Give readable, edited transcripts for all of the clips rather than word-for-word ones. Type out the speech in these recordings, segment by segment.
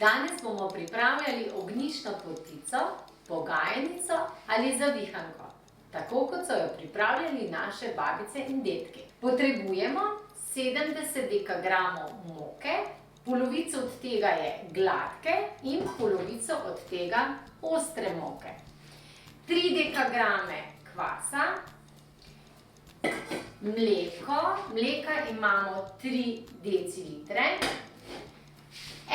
Danes bomo pripravljali ognjišno potico, pogajnico ali zavihanko, tako kot so jo pripravljali naše babice in dedki. Potrebujemo 70 dekagramov moke, polovico od tega je gladke in polovico od tega ostre moke. 3 dekagrame kvasa, mleka imamo 3 decilitre,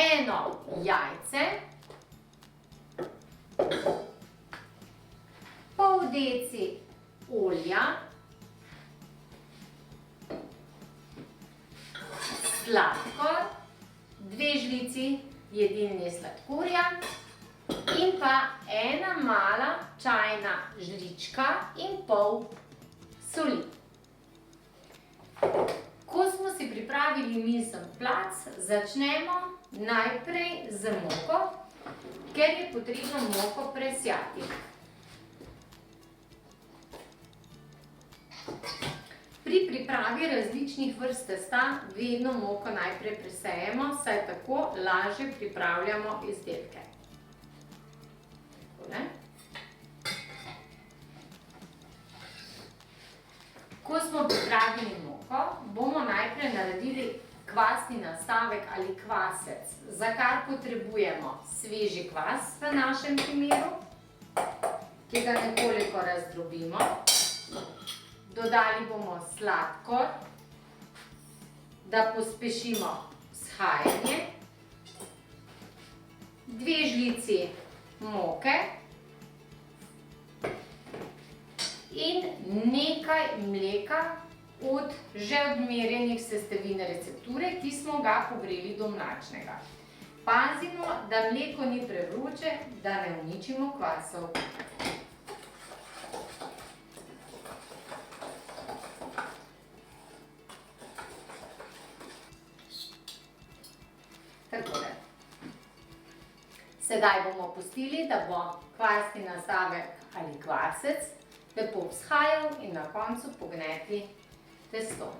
eno jajce, pol deci olja, sladkor, 2 žlici jedilnega sladkorja in pa ena mala čajna žlička in pol soli. Ko smo si pripravili mizen plac, začnemo najprej z moko, ker je potrebno moko presijati. Pri pripravi različnih vrst testa vedno moko najprej presejemo, saj tako lažje pripravljamo izdelke. Takole. Ko smo pripravili moko, bomo najprej naredili kvasni nastavek ali kvasec, za kar potrebujemo sveži kvas v našem primeru, ki ga nekoliko razdrobimo. Dodali bomo sladkor, da pospešimo vzhajanje, 2 žlici moke in nekaj mleka od že odmerjenih sestavin recepture, ki smo ga pogreli do mlačnega. Pazimo, da mleko ni prevroče, da ne uničimo kvasov. Takole. Sedaj bomo pustili, da bo kvasni nastavek ali kvasec lepo vzhajal in na koncu pognetli testo.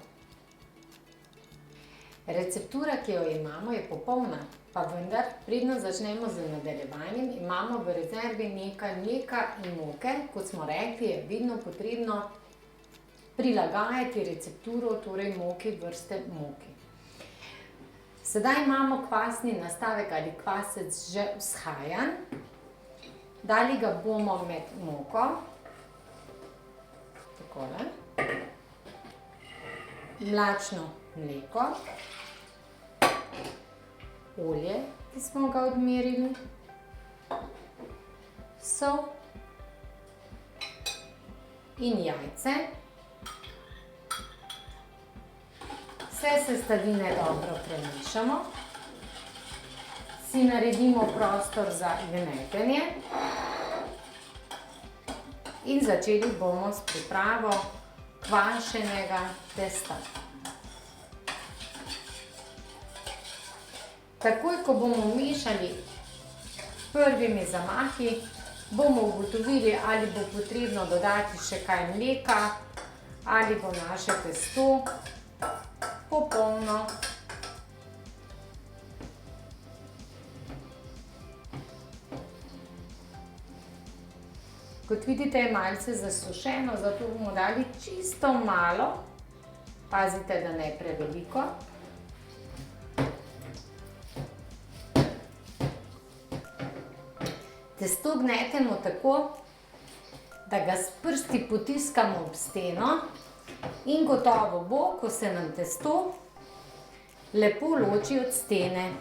Receptura, ki jo imamo, je popolna, pa vendar, preden začnemo z nadaljevanjem, imamo v rezervi nekaj mleka in moke. Kot smo rekli, je vedno potrebno prilagajati recepturo, torej moki vrste moki. Sedaj imamo kvasni nastavek ali kvasec že vzhajan. Dali ga bomo med moko, takole, mlačno mleko, olje, ki smo ga odmerili, sol in jajce. Vse sestavine dobro premešamo, si naredimo prostor za gnetenje in začeli bomo s pripravo kvašenega testa. Takoj, ko bomo mešali prvimi zamahi, bomo ugotovili, ali bo potrebno dodati še kaj mleka, ali bo naše testo popolno. Kot vidite, je malce zasušeno, zato bomo dali čisto malo. Pazite, da ne preveliko. Testo gnetemo tako, da ga s prsti potiskamo ob steno in gotovo bo, ko se nam testo lepo loči od stene.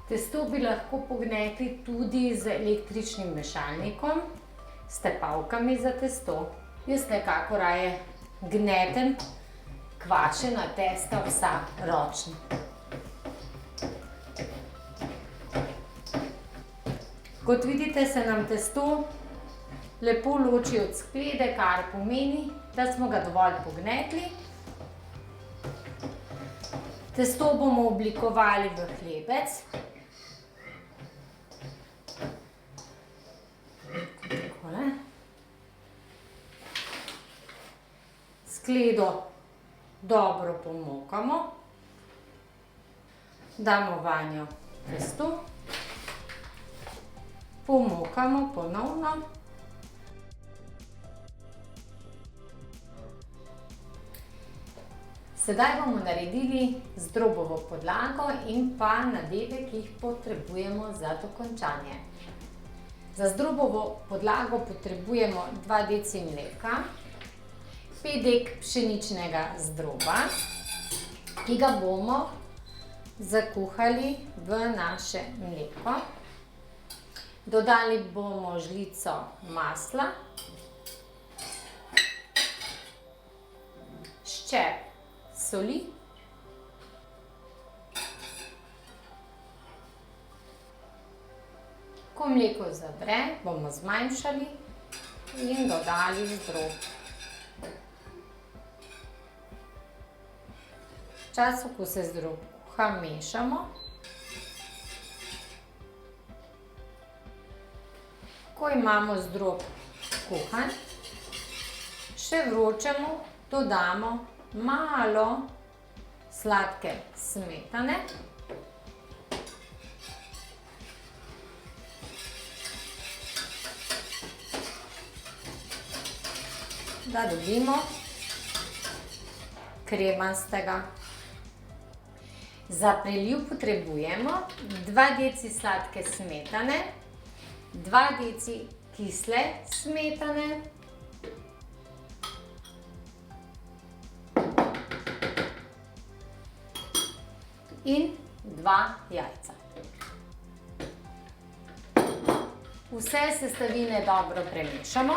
Testo bi lahko pognetli tudi z električnim mešalnikom, s tepalkami za testo. Jaz nekako raje gnetem kvašena testa vsa ročno. Kot vidite, se nam testo lepo loči od sklede, kar pomeni, da smo ga dovolj pognetli. Testo bomo oblikovali v hlebec. Takole. Skledo dobro pomokamo. Damo vanjo testo, pomokamo ponovno. Sedaj bomo naredili zdrobovo podlago in pa nadeve, ki jih potrebujemo za dokončanje. Za zdrobovo podlago potrebujemo 2 deci mleka, 5 dek pšeničnega zdroba, ki ga bomo zakuhali v naše mleko. Dodali bomo žlico masla, ščep soli, ko mleko zavre, bomo zmanjšali in dodali zdrob. V času, ko se zdrob kuha, mešamo. Ko imamo zdrob kuhan, še vročemu dodamo malo sladke smetane. Da dobimo kremastega. Za preliv potrebujemo 2 deci sladke smetane, 2 deci kisle smetane, in 2 jajca. Vse sestavine dobro premešamo.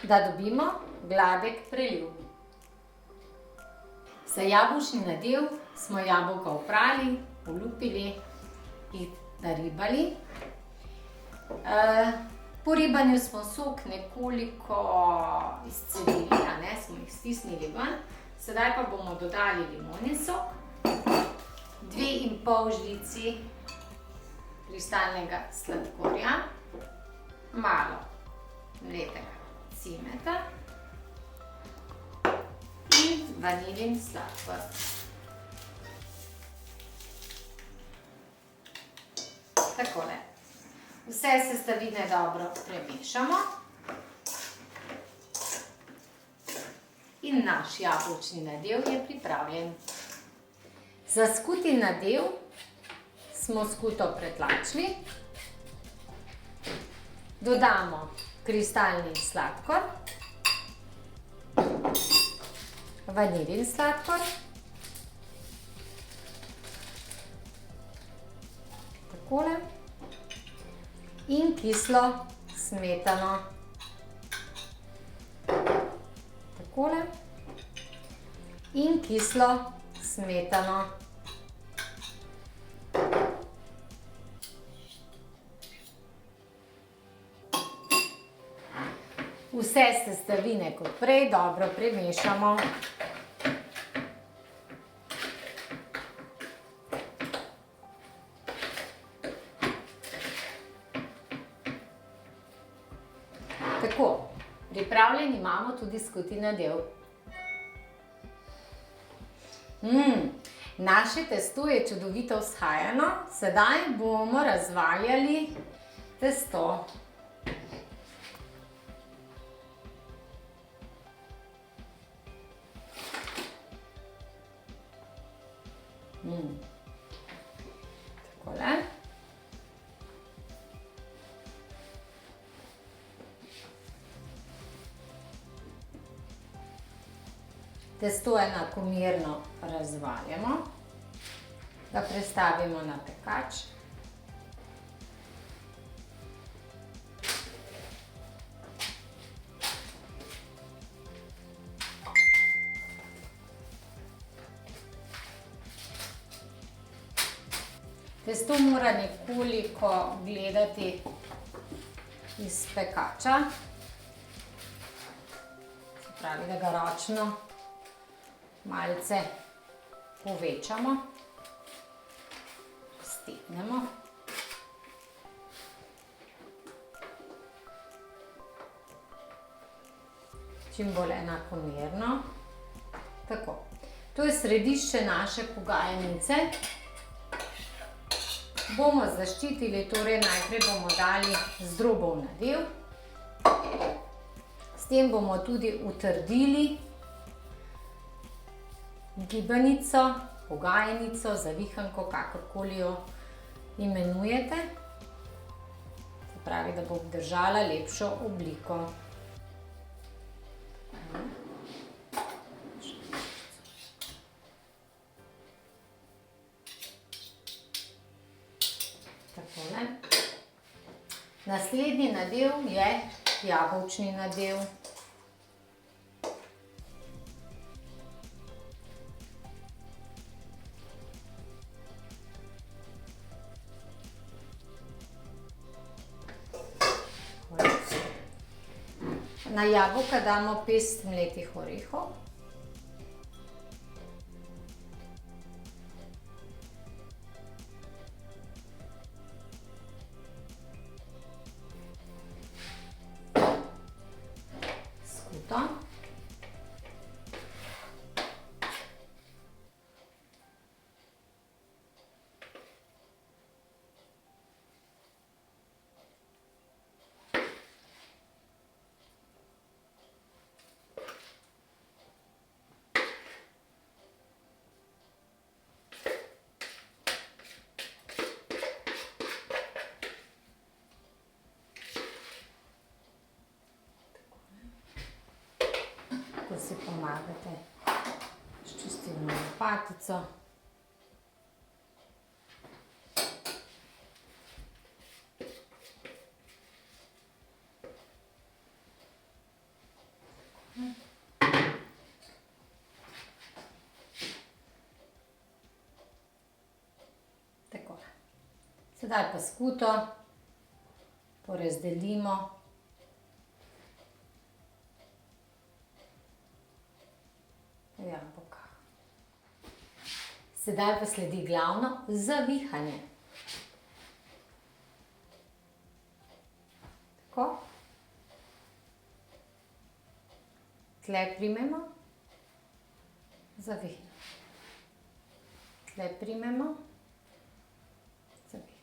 Da dobimo gladek preliv. Za jabolčni nadev smo jabolka oprali, olupili, jih naribali. Po ribanju smo sok nekoliko izcedili, smo jih stisnili ven. Sedaj pa bomo dodali limonin sok, 2,5 žlici kristalnega sladkorja, malo mletega cimeta in vanilin sladkor. Takole. Vse sestavine dobro premešamo in naš jabolčni nadev je pripravljen. Za skuti nadev smo skuto pretlačili, dodamo kristalni sladkor, vanilin sladkor, takole, in kislo smetano, takole, in kislo smetano. Vse sestavine kot prej dobro premešamo. Tako, pripravljen imamo tudi skuti nadev. Naše testo je čudovito vzhajano, sedaj bomo razvaljali testo. Takole. Testo enakomerno razvaljamo, ga prestavimo na pekač. Testo mora nekoliko gledati iz pekača, se pravi, da ga ročno malce povečamo, stegnemo. čim bolj enakomerno. Tako. To je središče naše pogajnice. Bomo zaščitili, torej najprej bomo dali zdrobov nadev. S tem bomo tudi utrdili gibanico, pogajnico, zavihanko, kakorkoli jo imenujete. Se pravi, da bo obdržala lepšo obliko. Takole. Naslednji nadev je jabolčni nadev. Na jabolka damo pest mletih orehov. Skuto. Ko si pomagate s čistilno lopatico. Tako. Sedaj pa skuto porazdelimo. Jabolka. Sedaj pa sledi glavno zavihanje. Tako. Tle primemo, zavihnemo. Tle primemo, zavihnemo.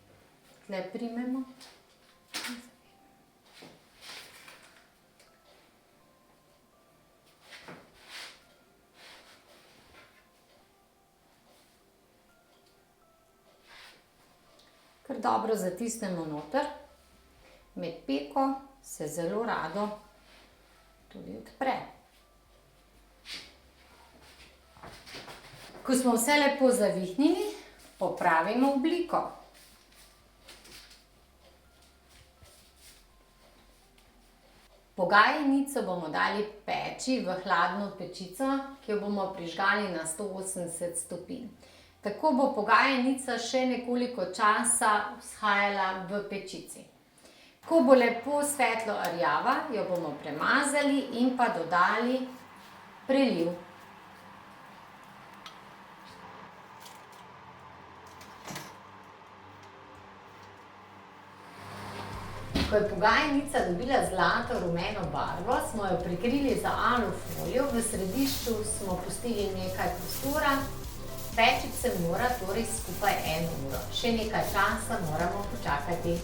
Tle primemo, zavihnemo. Kar dobro zatisnemo noter, med peko se zelo rado tudi odpre. Ko smo vse lepo zavihnili, popravimo obliko. Pogajnico bomo dali peči v hladno pečico, ki jo bomo prižgali na 180 stopinj. Tako bo pogajnica še nekoliko časa vzhajala v pečici. Ko bo lepo svetlo rjava, jo bomo premazali in pa dodali preliv. Ko je pogajnica dobila zlato rumeno barvo, smo jo prikrili z alufolijo, v središču smo pustili nekaj prostora. Pečiti se mora torej skupaj 1 uro. Še nekaj časa moramo počakati.